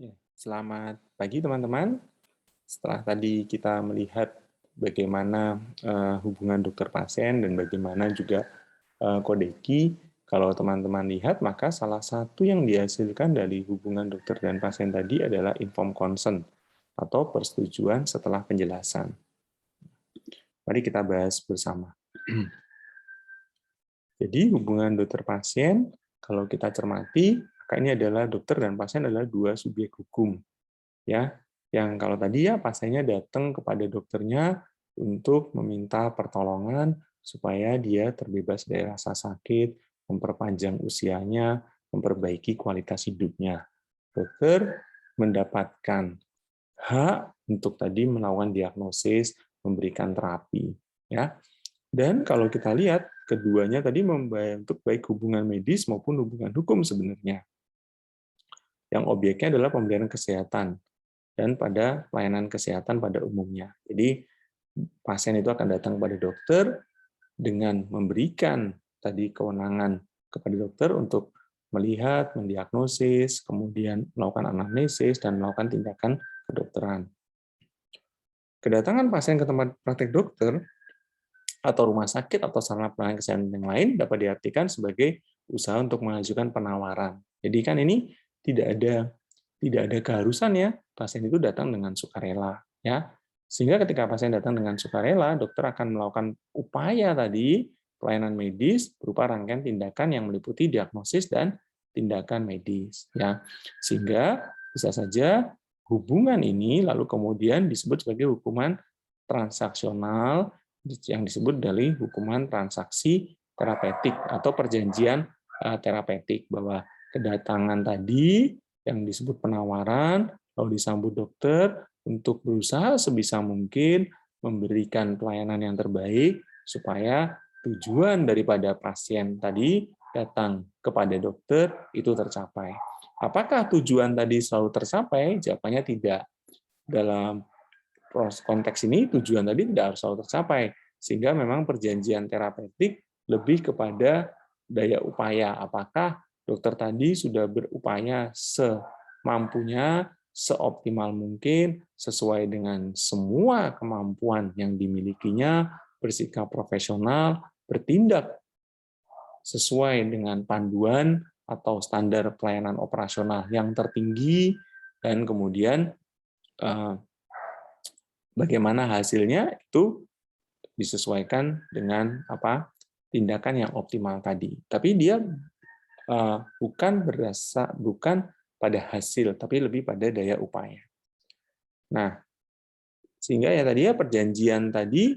Ya, selamat pagi teman-teman. Setelah tadi kita melihat bagaimana hubungan dokter pasien dan bagaimana juga kodeki, kalau teman-teman lihat maka salah satu yang dihasilkan dari hubungan dokter dan pasien tadi adalah informed consent atau persetujuan setelah penjelasan. Mari kita bahas bersama. Jadi hubungan dokter pasien kalau kita cermati, maka ini adalah dokter dan pasien adalah dua subjek hukum, ya, yang kalau tadi ya pasiennya datang kepada dokternya untuk meminta pertolongan supaya dia terbebas dari rasa sakit, memperpanjang usianya, memperbaiki kualitas hidupnya. Dokter mendapatkan hak untuk tadi melakukan diagnosis, memberikan terapi, ya. Dan kalau kita lihat keduanya tadi membentuk baik hubungan medis maupun hubungan hukum sebenarnya. Yang objeknya adalah pemberian kesehatan dan pada pelayanan kesehatan pada umumnya. Jadi pasien itu akan datang pada dokter dengan memberikan tadi kewenangan kepada dokter untuk melihat, mendiagnosis, kemudian melakukan anamnesis dan melakukan tindakan kedokteran. Kedatangan pasien ke tempat praktek dokter atau rumah sakit atau sarana pelayanan kesehatan yang lain dapat diartikan sebagai usaha untuk mengajukan penawaran. Jadi kan ini tidak ada keharusan ya pasien itu datang dengan sukarela, ya. Sehingga ketika pasien datang dengan sukarela, dokter akan melakukan upaya tadi pelayanan medis berupa rangkaian tindakan yang meliputi diagnosis dan tindakan medis, ya. Sehingga bisa saja hubungan ini lalu kemudian disebut sebagai hubungan transaksional yang disebut dari hukuman transaksi terapeutik atau perjanjian terapeutik, bahwa kedatangan tadi yang disebut penawaran lalu disambut dokter untuk berusaha sebisa mungkin memberikan pelayanan yang terbaik supaya tujuan daripada pasien tadi datang kepada dokter itu tercapai. Apakah tujuan tadi selalu tercapai? Jawabannya tidak. Dalam konteks ini tujuan tadi tidak harus selalu tercapai, sehingga memang perjanjian terapeutik lebih kepada daya upaya. Apakah dokter tadi sudah berupaya semampunya, seoptimal mungkin, sesuai dengan semua kemampuan yang dimilikinya, bersikap profesional, bertindak sesuai dengan panduan atau standar pelayanan operasional yang tertinggi, dan kemudian bagaimana hasilnya itu disesuaikan dengan tindakan yang optimal tadi. Tapi dia bukan pada hasil, tapi lebih pada daya upaya. Nah, sehingga ya tadi ya perjanjian tadi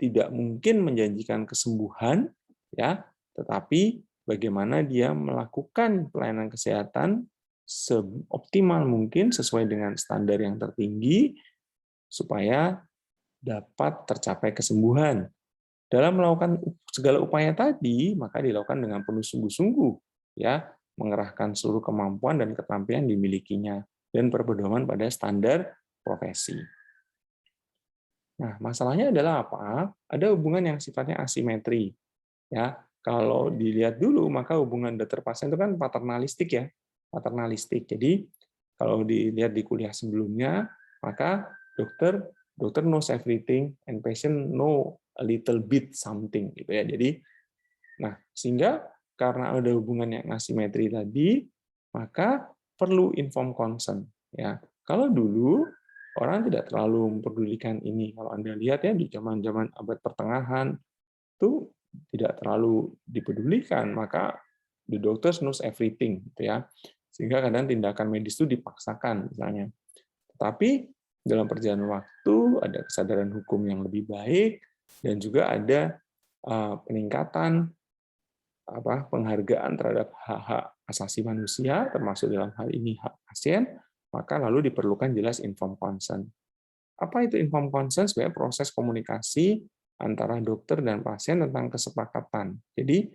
tidak mungkin menjanjikan kesembuhan, ya, tetapi bagaimana dia melakukan pelayanan kesehatan seoptimal mungkin sesuai dengan standar yang tertinggi supaya dapat tercapai kesembuhan. Dalam melakukan segala upaya tadi, maka dilakukan dengan penuh sungguh-sungguh, ya, mengerahkan seluruh kemampuan dan keterampilan dimilikinya dan berpedoman pada standar profesi. Nah, masalahnya adalah apa? Ada hubungan yang sifatnya asimetri, ya. Kalau dilihat dulu, maka hubungan dokter pasien itu kan paternalistik ya, paternalistik. Jadi kalau dilihat di kuliah sebelumnya, maka dokter knows everything and patient know a little bit something gitu ya. Jadi nah, sehingga karena ada hubungan yang asimetri tadi, maka perlu informed consent ya. Kalau dulu orang tidak terlalu mempedulikan ini. Kalau Anda lihat ya di zaman-zaman abad pertengahan itu tidak terlalu dipedulikan, maka the doctors knows everything gitu ya. Sehingga kadang tindakan medis itu dipaksakan misalnya. Tetapi dalam perjalanan waktu ada kesadaran hukum yang lebih baik dan juga ada peningkatan penghargaan terhadap hak-hak asasi manusia, termasuk dalam hal ini hak pasien, maka lalu diperlukan jelas informed consent. Apa itu informed consent? Sebenarnya proses komunikasi antara dokter dan pasien tentang kesepakatan. Jadi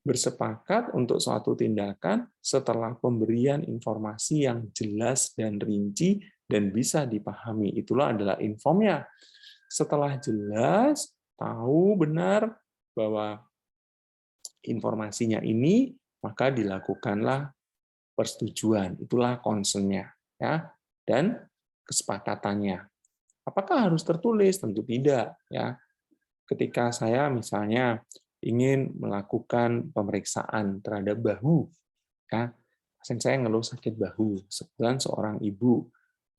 bersepakat untuk suatu tindakan setelah pemberian informasi yang jelas dan rinci dan bisa dipahami. Itulah adalah informnya. Setelah jelas, tahu benar bahwa informasinya ini, maka dilakukanlah persetujuan, itulah concern-nya, ya, dan kesepakatannya. Apakah harus tertulis? Tentu tidak, ya. Ketika saya misalnya ingin melakukan pemeriksaan terhadap bahu, ya, pasien saya ngeluh sakit bahu, kebetulan seorang ibu,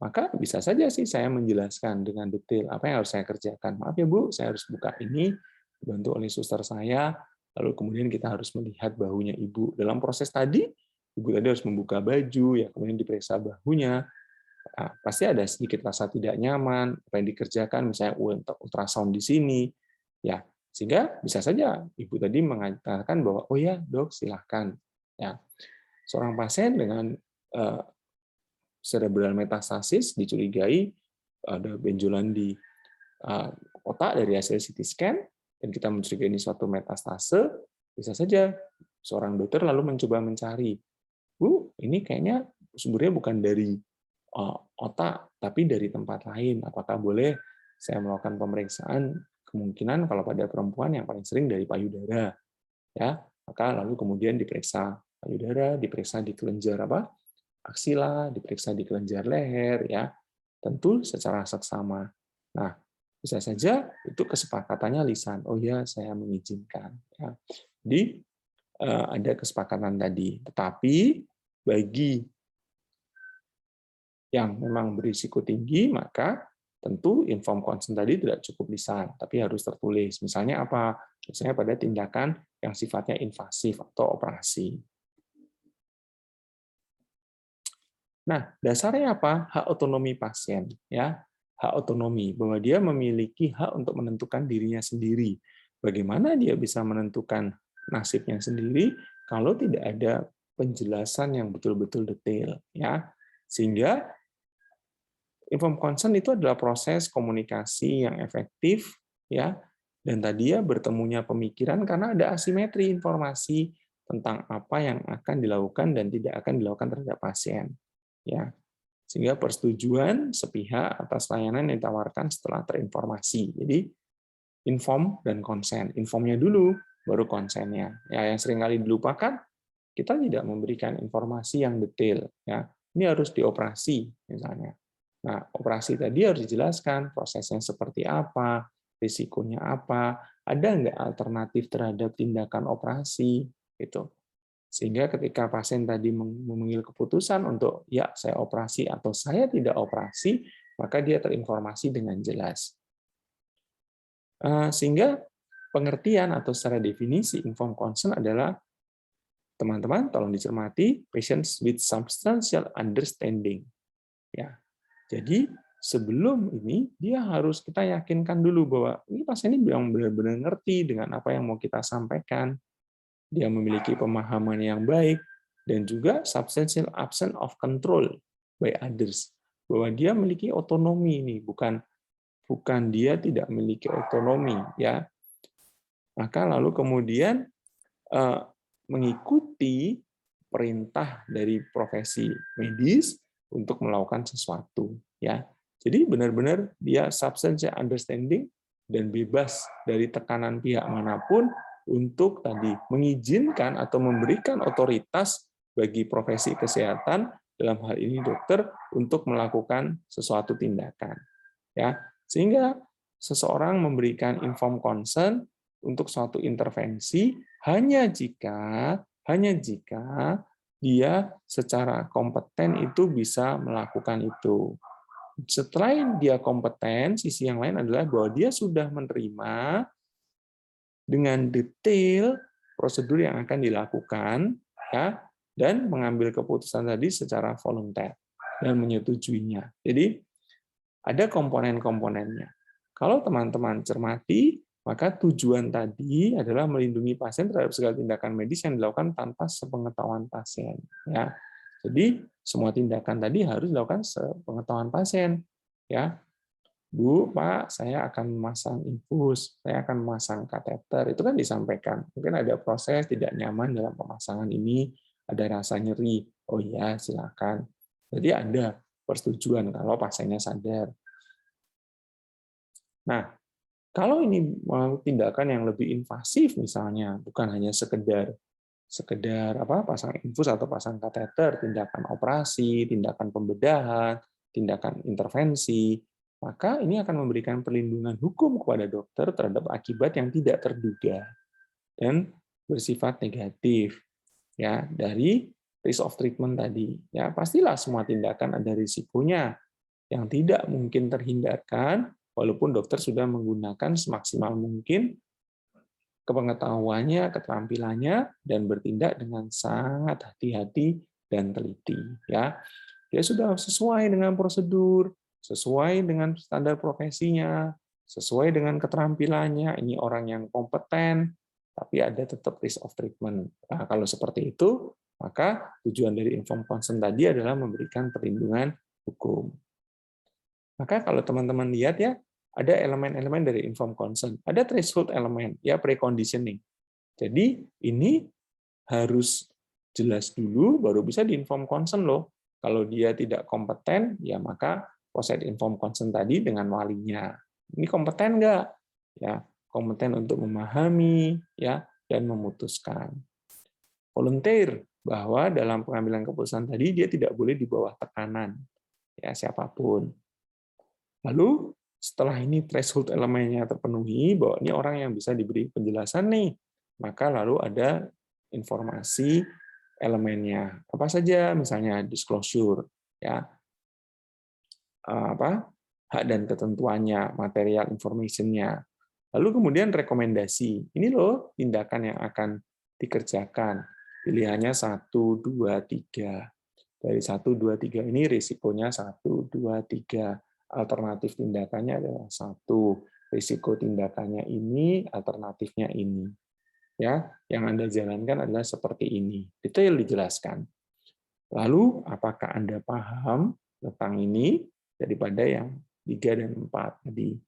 maka bisa saja sih saya menjelaskan dengan detail apa yang harus saya kerjakan. Maaf ya Bu, saya harus buka ini, dibantu oleh suster saya, lalu kemudian kita harus melihat bahunya ibu. Dalam proses tadi, ibu tadi harus membuka baju, ya kemudian diperiksa bahunya. Nah, pasti ada sedikit rasa tidak nyaman, apa yang dikerjakan, misalnya ultrasound di sini, ya sehingga bisa saja ibu tadi mengatakan bahwa oh ya dok silahkan, ya seorang pasien dengan cerebral metastasis dicurigai ada benjolan di otak dari hasil CT scan dan kita mencurigai ini suatu metastase, bisa saja seorang dokter lalu mencoba mencari, Bu, ini kayaknya sumbernya bukan dari otak, tapi dari tempat lain. Apakah boleh saya melakukan pemeriksaan? Kemungkinan kalau pada perempuan yang paling sering dari payudara, ya, maka lalu kemudian diperiksa payudara, diperiksa di kelenjar aksila, diperiksa di kelenjar leher, ya, tentu secara seksama. Nah, bisa saja itu kesepakatannya lisan. Oh ya, saya mengizinkan. Ya. Jadi ada kesepakatan tadi. Tetapi bagi yang memang berisiko tinggi, maka tentu inform consent tadi tidak cukup lisan, tapi harus tertulis. Misalnya apa? Misalnya pada tindakan yang sifatnya invasif atau operasi. Nah, dasarnya apa? Hak otonomi pasien, ya. Hak otonomi, bahwa dia memiliki hak untuk menentukan dirinya sendiri. Bagaimana dia bisa menentukan nasibnya sendiri kalau tidak ada penjelasan yang betul-betul detail, ya. Sehingga informed consent itu adalah proses komunikasi yang efektif, ya, dan tadi ya bertemunya pemikiran karena ada asimetri informasi tentang apa yang akan dilakukan dan tidak akan dilakukan terhadap pasien, ya, sehingga persetujuan sepihak atas layanan yang ditawarkan setelah terinformasi. Jadi inform dan consent, informnya dulu, baru konsennya. Ya, yang seringkali dilupakan, kita tidak memberikan informasi yang detail. Ya, ini harus dioperasi misalnya. Nah, operasi tadi harus dijelaskan prosesnya seperti apa, risikonya apa, ada nggak alternatif terhadap tindakan operasi, gitu. Sehingga ketika pasien tadi mengambil keputusan untuk ya saya operasi atau saya tidak operasi, maka dia terinformasi dengan jelas. Sehingga pengertian atau secara definisi informed consent adalah teman-teman tolong dicermati patients with substantial understanding. Ya, jadi sebelum ini dia harus kita yakinkan dulu bahwa ini pasien ini yang benar-benar ngerti dengan apa yang mau kita sampaikan. Dia memiliki pemahaman yang baik dan juga substantial absence of control by others. Bahwa dia memiliki otonomi ini, bukan dia tidak memiliki otonomi, ya. Maka lalu kemudian mengikuti perintah dari profesi medis untuk melakukan sesuatu, ya. Jadi benar-benar dia substantial understanding dan bebas dari tekanan pihak manapun untuk tadi mengizinkan atau memberikan otoritas bagi profesi kesehatan dalam hal ini dokter untuk melakukan sesuatu tindakan, ya. Sehingga seseorang memberikan informed consent untuk suatu intervensi hanya jika dia secara kompeten itu bisa melakukan itu. Setelah dia kompeten, sisi yang lain adalah bahwa dia sudah menerima dengan detail prosedur yang akan dilakukan, ya, dan mengambil keputusan tadi secara volunter dan menyetujuinya. Jadi ada komponen-komponennya. Kalau teman-teman cermati, maka tujuan tadi adalah melindungi pasien terhadap segala tindakan medis yang dilakukan tanpa sepengetahuan pasien. Ya, jadi semua tindakan tadi harus dilakukan sepengetahuan pasien. Ya, Bu, Pak, saya akan memasang infus, saya akan memasang kateter, itu kan disampaikan. Mungkin ada proses tidak nyaman dalam pemasangan ini, ada rasa nyeri. Oh iya, silakan. Jadi ada persetujuan kalau pasiennya sadar. Nah, kalau ini tindakan yang lebih invasif misalnya, bukan hanya sekedar sekedar pasang infus atau pasang kateter, tindakan operasi, tindakan pembedahan, tindakan intervensi, maka ini akan memberikan perlindungan hukum kepada dokter terhadap akibat yang tidak terduga dan bersifat negatif ya dari risk of treatment tadi. Ya, pastilah semua tindakan ada risikonya yang tidak mungkin terhindarkan walaupun dokter sudah menggunakan semaksimal mungkin kepengetahuannya, keterampilannya, dan bertindak dengan sangat hati-hati dan teliti. Ya, dia sudah sesuai dengan prosedur, sesuai dengan standar profesinya, sesuai dengan keterampilannya. Ini orang yang kompeten, tapi ada tetap risk of treatment. Nah, kalau seperti itu, maka tujuan dari informed consent tadi adalah memberikan perlindungan hukum. Maka kalau teman-teman lihat ya, ada elemen-elemen dari informed consent. Ada threshold elemen, ya preconditioning. Jadi ini harus jelas dulu, baru bisa di informed consent loh. Kalau dia tidak kompeten, ya maka proses informed consent tadi dengan walinya. Ini kompeten nggak? Ya, kompeten untuk memahami, ya, dan memutuskan. Volunteer, bahwa dalam pengambilan keputusan tadi dia tidak boleh di bawah tekanan, ya siapapun. Lalu setelah ini threshold elemennya terpenuhi, bahwa ini orang yang bisa diberi penjelasan nih, maka lalu ada informasi elemennya. Apa saja? Misalnya disclosure, ya, hak dan ketentuannya, material information-nya. Lalu kemudian rekomendasi. Ini loh tindakan yang akan dikerjakan. Pilihannya 1, 2, 3. Dari 1, 2, 3 ini risikonya 1, 2, 3. Alternatif tindakannya adalah 1. Risiko tindakannya ini, alternatifnya ini. Ya, yang Anda jalankan adalah seperti ini. Detail dijelaskan. Lalu, apakah Anda paham tentang ini daripada yang 3 dan 4 tadi?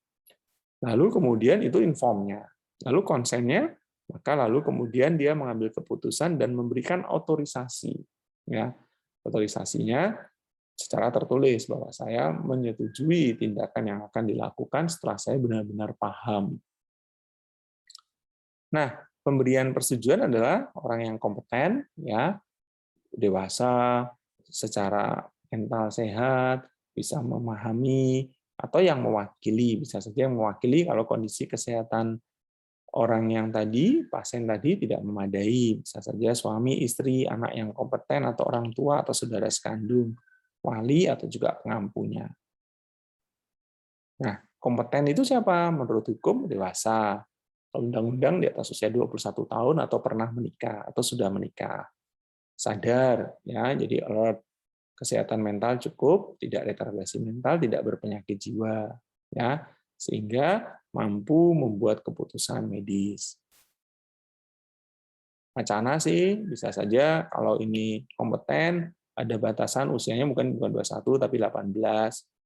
Lalu kemudian itu informnya. Lalu konsennya, maka lalu kemudian dia mengambil keputusan dan memberikan otorisasi. Ya, otorisasinya secara tertulis bahwa saya menyetujui tindakan yang akan dilakukan setelah saya benar-benar paham. Nah, pemberian persetujuan adalah orang yang kompeten, ya, dewasa, secara mental sehat, bisa memahami, atau yang mewakili, bisa saja yang mewakili kalau kondisi kesehatan orang yang tadi, pasien tadi tidak memadai, bisa saja suami, istri, anak yang kompeten, atau orang tua, atau saudara sekandung, wali, atau juga pengampunya. Nah, kompeten itu siapa? Menurut hukum, dewasa. Undang-undang di atas usia 21 tahun atau pernah menikah, atau sudah menikah. Sadar, ya, jadi alert. Kesehatan mental cukup, tidak retardasi mental, tidak berpenyakit jiwa, ya, sehingga mampu membuat keputusan medis. Wacana sih bisa saja kalau ini kompeten, ada batasan usianya mungkin bukan 21 tapi 18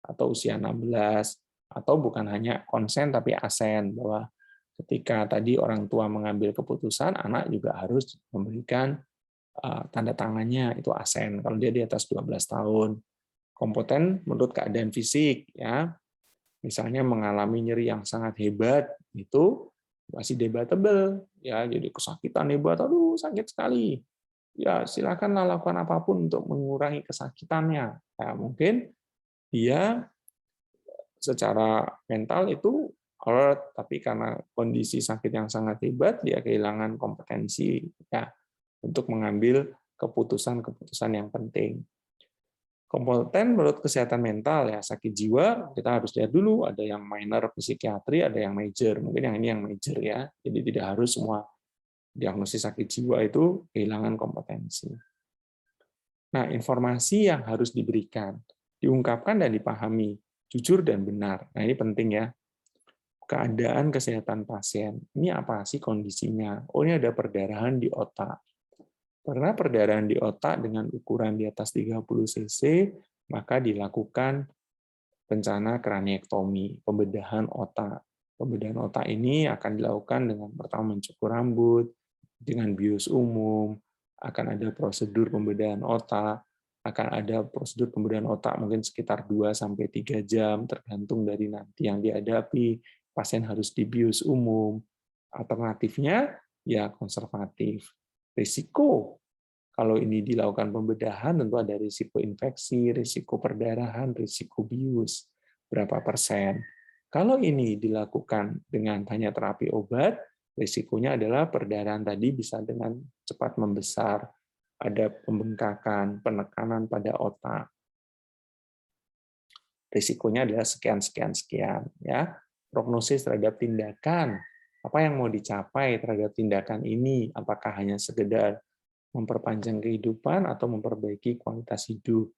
atau usia 16, atau bukan hanya konsen tapi asen, bahwa ketika tadi orang tua mengambil keputusan, anak juga harus memberikan tanda tangannya, itu asen kalau dia di atas 12 tahun. Kompeten menurut keadaan fisik, ya, misalnya mengalami nyeri yang sangat hebat, itu masih debatable, ya, jadi kesakitan hebat, aduh sakit sekali, ya silakan lakukan apapun untuk mengurangi kesakitannya. Ya, mungkin dia secara mental itu alert, tapi karena kondisi sakit yang sangat hebat, dia kehilangan kompetensi, ya, untuk mengambil keputusan-keputusan yang penting. Kompeten menurut kesehatan mental, ya, sakit jiwa kita harus lihat dulu, ada yang minor psikiatri, ada yang major. Mungkin yang ini yang major, ya. Jadi tidak harus semua diagnosis sakit jiwa itu kehilangan kompetensi. Nah, informasi yang harus diberikan, diungkapkan dan dipahami, jujur dan benar. Nah, ini penting, ya. Keadaan kesehatan pasien. Ini apa sih kondisinya? Oh, ini ada perdarahan di otak. Karena perdarahan di otak dengan ukuran di atas 30 cc, maka dilakukan rencana kraniektomi, pembedahan otak. Pembedahan otak ini akan dilakukan dengan pertama mencukur rambut, dengan bius umum, akan ada prosedur pembedahan otak, akan ada prosedur pembedahan otak mungkin sekitar 2-3 jam, tergantung dari nanti yang dihadapi, pasien harus dibius umum. Alternatifnya, ya konservatif. Risiko kalau ini dilakukan pembedahan tentu ada risiko infeksi, risiko perdarahan, risiko bius, berapa persen. Kalau ini dilakukan dengan hanya terapi obat, risikonya adalah perdarahan tadi bisa dengan cepat membesar, ada pembengkakan, penekanan pada otak. Risikonya adalah sekian, sekian, sekian. Ya. Prognosis terhadap tindakan, apa yang mau dicapai terhadap tindakan ini, apakah hanya sekedar memperpanjang kehidupan atau memperbaiki kualitas hidup,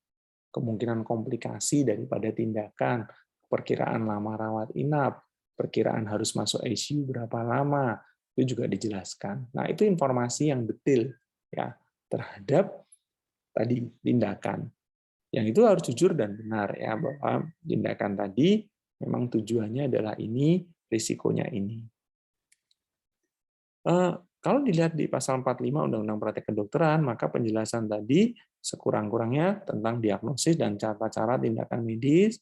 kemungkinan komplikasi daripada tindakan, perkiraan lama rawat inap, perkiraan harus masuk ICU berapa lama, itu juga dijelaskan. Nah, itu informasi yang detail ya terhadap tadi tindakan. Yang itu harus jujur dan benar ya bahwa tindakan tadi memang tujuannya adalah ini, risikonya ini. Kalau dilihat di pasal 45 Undang-Undang Praktek Kedokteran, maka penjelasan tadi sekurang-kurangnya tentang diagnosis dan cara-cara tindakan medis,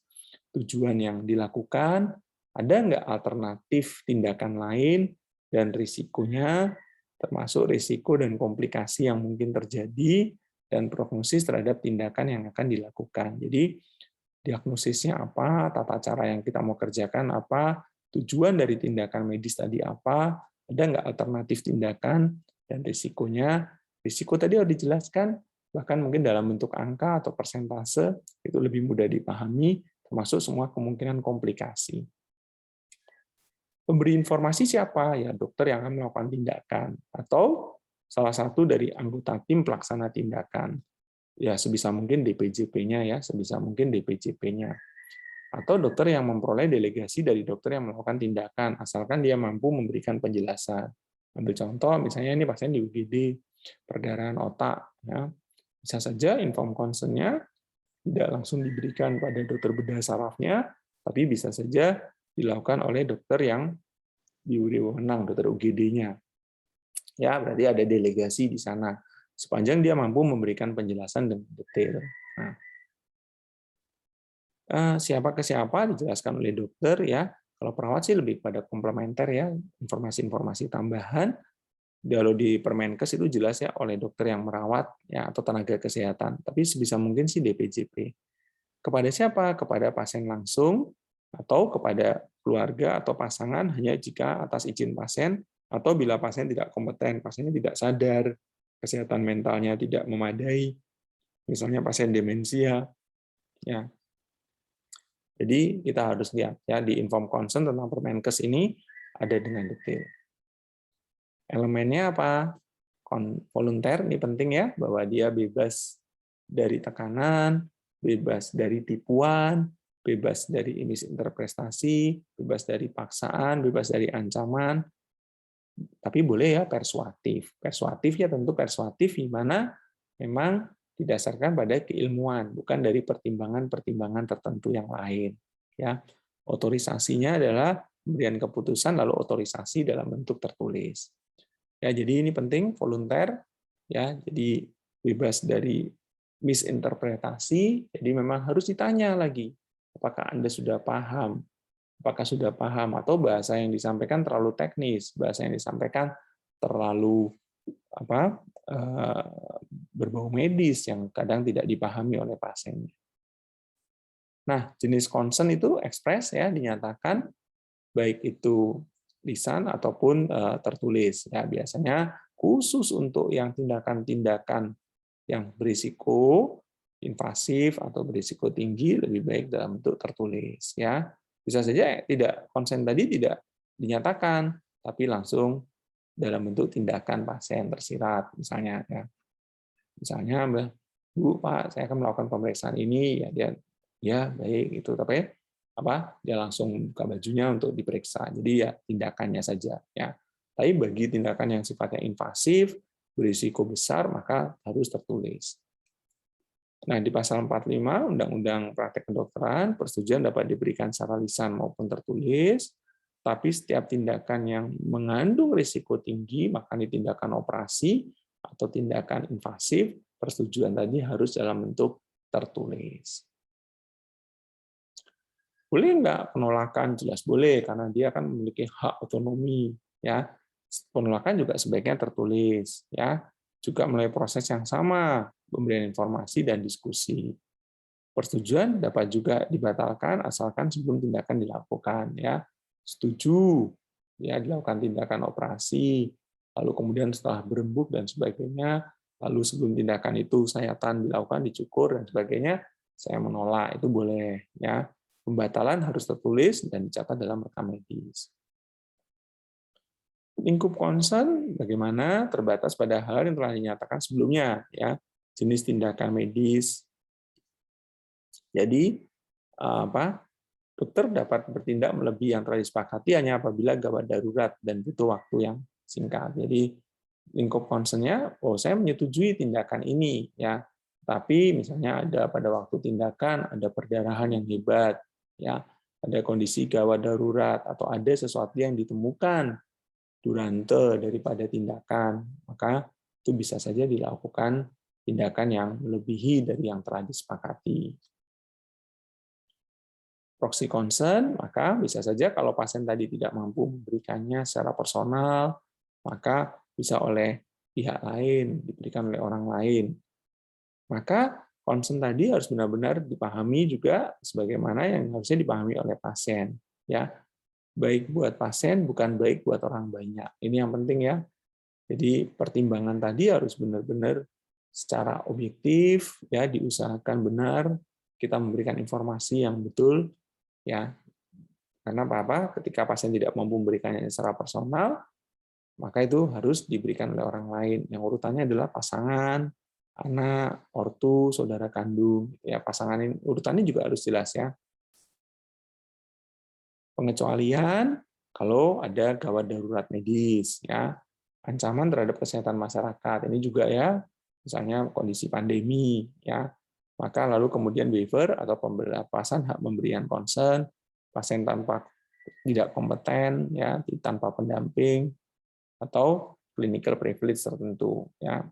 tujuan yang dilakukan, ada nggak alternatif tindakan lain, dan risikonya, termasuk risiko dan komplikasi yang mungkin terjadi, dan prognosis terhadap tindakan yang akan dilakukan. Jadi, diagnosisnya apa, tata cara yang kita mau kerjakan apa, tujuan dari tindakan medis tadi apa, ada nggak alternatif tindakan, dan risikonya, risiko tadi harus dijelaskan, bahkan mungkin dalam bentuk angka atau persentase, itu lebih mudah dipahami, termasuk semua kemungkinan komplikasi. Pemberi informasi siapa? Ya dokter yang akan melakukan tindakan, atau salah satu dari anggota tim pelaksana tindakan. Ya sebisa mungkin DPJP-nya ya, sebisa mungkin DPJP-nya. Atau dokter yang memperoleh delegasi dari dokter yang melakukan tindakan, asalkan dia mampu memberikan penjelasan. Ambil contoh, misalnya ini pasien di UGD, perdarahan otak. Ya. Bisa saja inform consent-nya tidak langsung diberikan pada dokter bedah sarafnya, tapi bisa saja dilakukan oleh dokter yang diberi wewenang, dokter UGD-nya. Ya, berarti ada delegasi di sana. Sepanjang dia mampu memberikan penjelasan dengan detail. Nah, siapa ke siapa dijelaskan oleh dokter ya. Kalau perawat sih lebih pada komplementer ya, informasi-informasi tambahan. Kalau di Permenkes itu jelas ya oleh dokter yang merawat ya atau tenaga kesehatan. Tapi sebisa mungkin sih DPJP. Kepada siapa? Kepada pasien langsung atau kepada keluarga atau pasangan hanya jika atas izin pasien atau bila pasien tidak kompeten, pasiennya tidak sadar, kesehatan mentalnya tidak memadai, misalnya pasien demensia ya. Jadi kita harus lihat ya di inform consent tentang Permenkes ini ada dengan detail. Elemennya apa? Volunteer ini penting ya, bahwa dia bebas dari tekanan, bebas dari tipuan, bebas dari misinterpretasi, bebas dari paksaan, bebas dari ancaman. Tapi boleh ya persuasif. Persuasif ya tentu persuasif di mana memang didasarkan pada keilmuan, bukan dari pertimbangan-pertimbangan tertentu yang lain. Ya, otorisasinya adalah pemberian keputusan lalu otorisasi dalam bentuk tertulis. Ya, jadi ini penting volunteer ya, jadi bebas dari misinterpretasi. Jadi memang harus ditanya lagi, apakah Anda sudah paham? Apakah sudah paham atau bahasa yang disampaikan terlalu teknis, bahasa yang disampaikan terlalu apa? Berbau medis yang kadang tidak dipahami oleh pasiennya. Nah, jenis concern itu ekspres ya dinyatakan baik itu lisan ataupun tertulis. Ya, biasanya khusus untuk yang tindakan-tindakan yang berisiko invasif atau berisiko tinggi lebih baik dalam bentuk tertulis. Ya, bisa saja tidak konsen tadi tidak dinyatakan, tapi langsung dalam bentuk tindakan pasien tersirat, misalnya. Ya. Misalnya, Bu, Pak, saya akan melakukan pemeriksaan ini, ya dia, ya baik itu, tapi apa dia langsung buka bajunya untuk diperiksa. Jadi ya tindakannya saja ya. Tapi bagi tindakan yang sifatnya invasif, berisiko besar, maka harus tertulis. Nah, di pasal 45 Undang-Undang Praktek Kedokteran, persetujuan dapat diberikan secara lisan maupun tertulis, tapi setiap tindakan yang mengandung risiko tinggi, maka ini tindakan operasi atau tindakan invasif, persetujuan tadi harus dalam bentuk tertulis. Boleh nggak penolakan? Jelas boleh, karena dia akan memiliki hak otonomi. Ya, penolakan juga sebaiknya tertulis. Ya, juga melalui proses yang sama, pemberian informasi dan diskusi. Persetujuan dapat juga dibatalkan asalkan sebelum tindakan dilakukan, ya. Setuju, ya, dilakukan tindakan operasi, lalu kemudian setelah berembuk dan sebagainya, lalu sebelum tindakan itu sayatan dilakukan, dicukur dan sebagainya, saya menolak, itu boleh, ya. Pembatalan harus tertulis dan dicatat dalam rekam medis. Lingkup concern bagaimana terbatas pada hal yang telah dinyatakan sebelumnya, ya. Jenis tindakan medis. Jadi dokter dapat bertindak melebihi yang telah disepakati hanya apabila gawat darurat dan butuh waktu yang singkat. Jadi lingkup concern-nya, saya menyetujui tindakan ini, ya. Tapi misalnya ada pada waktu tindakan ada perdarahan yang hebat, ya, ada kondisi gawat darurat atau ada sesuatu yang ditemukan durante daripada tindakan, maka itu bisa saja dilakukan tindakan yang melebihi dari yang telah disepakati. Proxy concern, maka bisa saja kalau pasien tadi tidak mampu memberikannya secara personal, maka bisa oleh pihak lain, diberikan oleh orang lain. Maka concern tadi harus benar-benar dipahami juga sebagaimana yang harusnya dipahami oleh pasien. Ya, baik buat pasien, bukan baik buat orang banyak. Ini yang penting ya. Jadi pertimbangan tadi harus benar-benar secara objektif, ya, diusahakan benar, kita memberikan informasi yang betul, ya. Karena apa? Ketika pasien tidak mampu memberikannya secara personal, maka itu harus diberikan oleh orang lain. Yang urutannya adalah pasangan, anak, ortu, saudara kandung. Ya, pasangan ini urutannya juga harus jelas ya. Pengecualian kalau ada gawat darurat medis, ya. Ancaman terhadap kesehatan masyarakat. Ini juga ya, misalnya kondisi pandemi, ya. Maka lalu kemudian waiver atau pembatasan hak pemberian konsen, pasien tanpa tidak kompeten, ya, tanpa pendamping, atau clinical privilege tertentu, ya.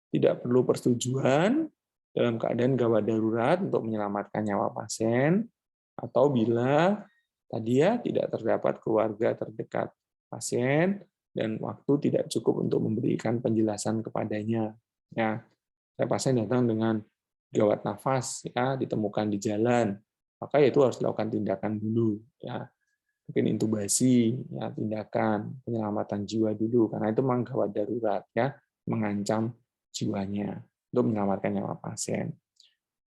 Tidak perlu persetujuan dalam keadaan gawat darurat untuk menyelamatkan nyawa pasien, atau bila tadi ya tidak terdapat keluarga terdekat pasien dan waktu tidak cukup untuk memberikan penjelasan kepadanya. Ya, pasien datang dengan gawat nafas, ya, ditemukan di jalan, maka itu harus dilakukan tindakan dulu, ya. Mungkin intubasi, ya, tindakan penyelamatan jiwa dulu, karena itu memang gawat darurat, ya, mengancam jiwanya untuk menyelamatkan nyawa pasien.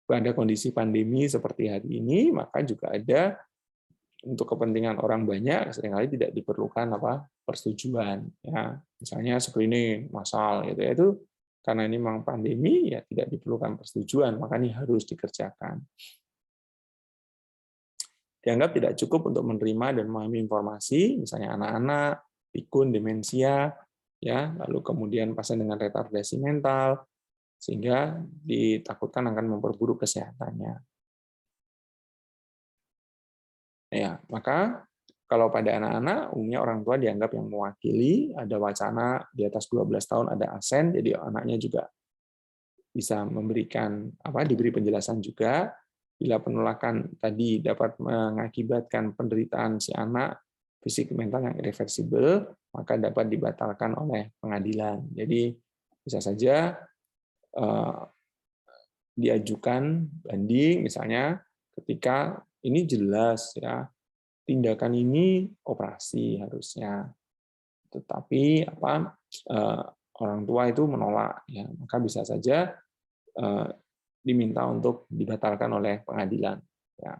Pada kondisi pandemi seperti hari ini, maka juga ada untuk kepentingan orang banyak seringkali tidak diperlukan persetujuan, ya, misalnya screening massal gitu ya, itu karena ini memang pandemi ya tidak diperlukan persetujuan, maka ini harus dikerjakan. Dianggap tidak cukup untuk menerima dan memahami informasi, misalnya anak-anak, pikun, demensia, ya, lalu kemudian pasien dengan retardasi mental, sehingga ditakutkan akan memperburuk kesehatannya. Ya, maka kalau pada anak-anak, umumnya orang tua dianggap yang mewakili, ada wacana di atas 12 tahun ada ASN, jadi anaknya juga bisa memberikan diberi penjelasan juga. Bila penolakan tadi dapat mengakibatkan penderitaan si anak, fisik mental yang irreversibel, maka dapat dibatalkan oleh pengadilan. Jadi bisa saja diajukan banding, misalnya ketika ini jelas ya tindakan ini operasi harusnya, tetapi orang tua itu menolak, ya, maka bisa saja diminta untuk dibatalkan oleh pengadilan. Ya.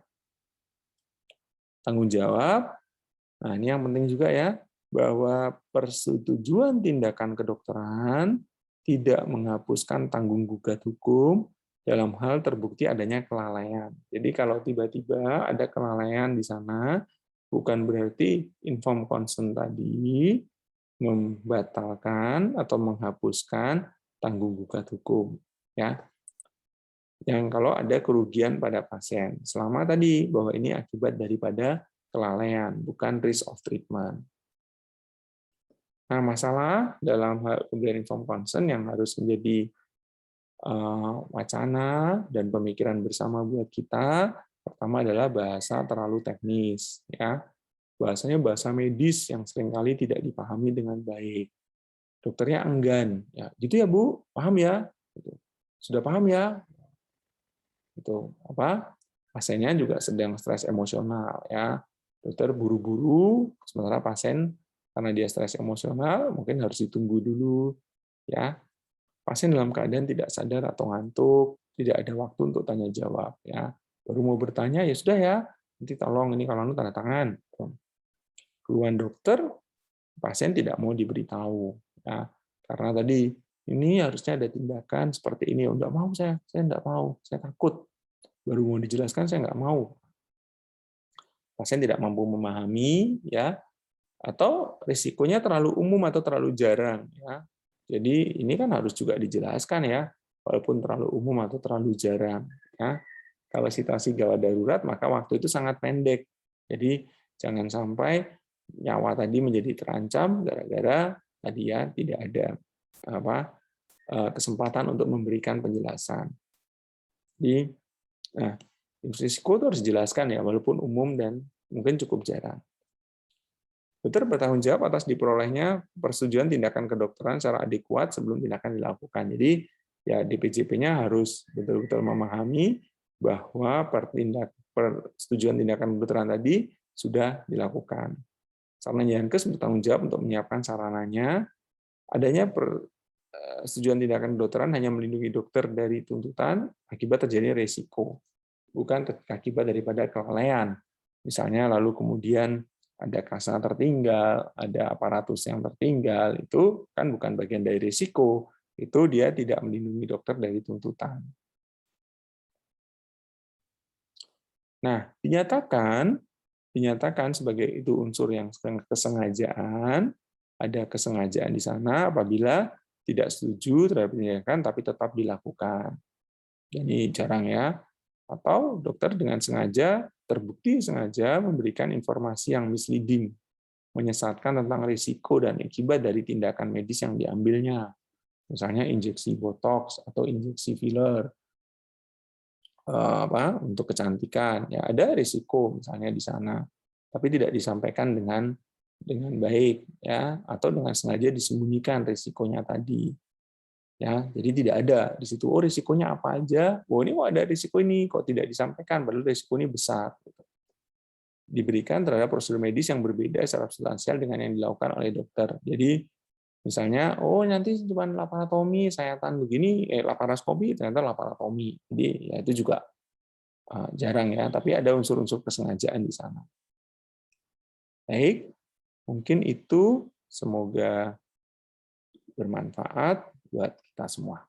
Tanggung jawab, nah ini yang penting juga ya, bahwa persetujuan tindakan kedokteran tidak menghapuskan tanggung gugat hukum dalam hal terbukti adanya kelalaian. Jadi kalau tiba-tiba ada kelalaian di sana, bukan berarti informed consent tadi membatalkan atau menghapuskan tanggung gugat hukum. Ya, yang kalau ada kerugian pada pasien, selama tadi bahwa ini akibat daripada kelalaian, bukan risk of treatment. Nah, masalah dalam hal pemberian informed consent yang harus menjadi wacana dan pemikiran bersama buat kita, pertama adalah bahasa terlalu teknis, ya. Bahasanya bahasa medis yang seringkali tidak dipahami dengan baik. dokternya enggan. Ya, gitu ya Bu, paham ya? Gitu. Sudah paham ya? Itu apa? Pasiennya juga sedang stres emosional ya. Dokter buru-buru, sementara pasien karena dia stres emosional mungkin harus ditunggu dulu ya. Pasien dalam keadaan tidak sadar atau ngantuk, tidak ada waktu untuk tanya jawab ya. Baru mau bertanya ya sudah ya, nanti tolong ini kalau tanda tangan. Keluhan dokter, pasien tidak mau diberitahu ya. Karena tadi ini harusnya ada tindakan seperti ini. Oh, enggak mau saya enggak mau, saya takut. Baru mau dijelaskan saya nggak mau. Pasien tidak mampu memahami ya, atau risikonya terlalu umum atau terlalu jarang ya. Jadi ini kan harus juga dijelaskan ya, walaupun terlalu umum atau terlalu jarang ya. Kalau situasi gawat darurat maka waktu itu sangat pendek. Jadi jangan sampai nyawa tadi menjadi terancam gara-gara tadi ya tidak ada kesempatan untuk memberikan penjelasan. Jadi nah, risiko itu harus dijelaskan ya, walaupun umum dan mungkin cukup jarang. Dokter bertanggung jawab atas diperolehnya persetujuan tindakan kedokteran secara adekuat sebelum tindakan dilakukan. Jadi ya DPJP-nya harus betul-betul memahami bahwa persetujuan tindakan kedokteran tadi sudah dilakukan. Sarana Yankes bertanggung jawab untuk menyiapkan sarananya. Adanya persetujuan tindakan kedokteran hanya melindungi dokter dari tuntutan akibat terjadi risiko, bukan akibat daripada kelalaian. Misalnya lalu kemudian ada kasa tertinggal, ada aparatus yang tertinggal, itu kan bukan bagian dari risiko, itu dia tidak melindungi dokter dari tuntutan. Nah, dinyatakan sebagai itu unsur yang kesengajaan, ada kesengajaan di sana apabila tidak setuju terhadap tindakan tapi tetap dilakukan. Jadi jarang ya. Atau dokter dengan terbukti sengaja memberikan informasi yang misleading, menyesatkan tentang risiko dan akibat dari tindakan medis yang diambilnya. Misalnya injeksi botox atau injeksi filler untuk kecantikan. Ya ada risiko misalnya di sana, tapi tidak disampaikan dengan baik ya, atau dengan sengaja disembunyikan risikonya tadi. Ya, jadi tidak ada di situ. Oh, risikonya apa aja? Oh, ini kok ada risiko ini, kok tidak disampaikan? Padahal risiko ini besar. Diberikan terhadap prosedur medis yang berbeda secara substansial dengan yang dilakukan oleh dokter. Jadi, misalnya, oh nanti cuma laparotomi, sayatan begini, laparoskopi ternyata laparotomi. Jadi, ya itu juga jarang ya, tapi ada unsur-unsur kesengajaan di sana. Baik, mungkin itu semoga bermanfaat buat kita semua.